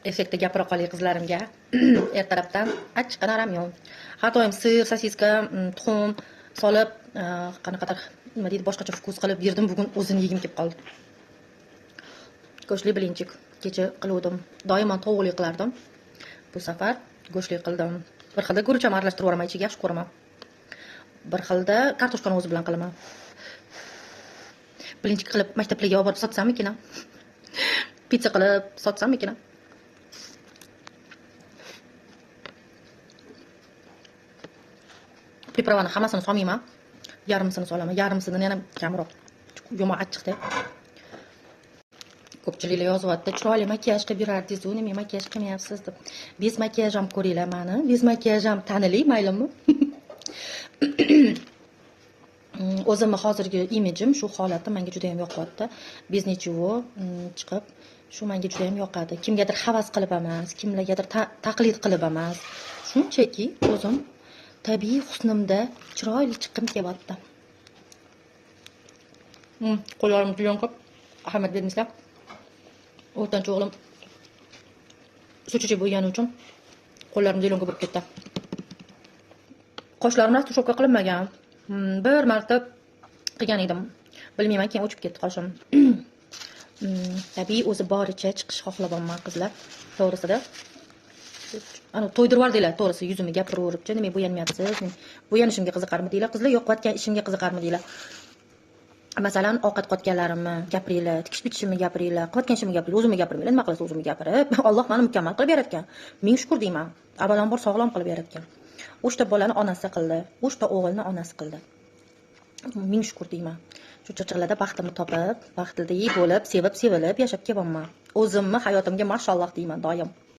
effektda gapira qolay qizlarimga. Ertalabdan achchiq aram yo'q. Har doim sir, sosiska, tuxum solib, qanaqadir nima deydi, boshqacha vkus qilib berdim. Bugun o'zini yegim kelib qoldi. Go'shtli bilinchik kecha qiluvdim. Doimo tovuqli qilardim. Bu safar go'shtli qildim. Bir xilda gurucham aralashtirib yuboraman, ichiga yaxshi ko'raman. Bir xilda kartoshkani o'zi bilan qilaman. Bilinchik qilib maktablarga olib borib sotsammikin? Pizza qilib sotsammikin? Pripravani hammasini solmayman. Yarmisini solaman. Yarmisidan yana kamroq. Yomon achchiqda. Ko'pchiliklar yozyapti, chiroyli makiyaj qilib yurardingiz, nima makiyaj qilmayapsiz deb. Bez makiyaj ham ko'ringlar meni. Bez makiyaj ham tanili, maylimi? O'zimni hozirgi imijim, shu holati menga juda ham yoqyapti. Beznechivo chiqib, shu menga juda ham yoqadi. Kimgadir havas qilib emas, kimlargadir taqlid qilib emas. Shunchaki o'zim tabiiy husnimda chiroyli chiqqim kelyapti. Qo'llarim juda yoqib, ahamiyat bermaysizlar. O'rtancha o'g'lim so'chichi bo'lgani uchun qo'llarim zelonga bo'lib ketdi. Qoshlarim rastushovka qilinmagan. Bir marta qilgan edim. Bilmayman, keyin o'chib ketdi qoshim. Tabiiy o'zi boricha chiqish xohlamayman qizlar. To'g'risida. Ana to'ydirib yubordinglar, to'g'risi yuzimga gapiraveribchi, nima bo'yanmayapsiz? Bo'yanishimga qiziqarmi deylar, qizlar yo'qotgan ishimga qiziqarmi deylar. Masalan, ovqat qotganlarimni gapiringlar, tikish bitishimni gapiringlar, qilayotgan ishimni gapiringlar, o'zimga gapiringlar, nima qilasiz o'zimga gapirib? Alloh meni mukammal qilib yaratgan. Ming shukr deyman. Avvalambor sog'lom qilib yaratgan. O'shta bolani onasi qildi, o'shta o'g'ilni onasi qildi. Ming shukr deyman. Shu chirchiqlarda baxtimni topib, baxtli bo'lib, sevib-sevilib yashab kelyapman. O'zimni hayotimga mashalloh deyman doim.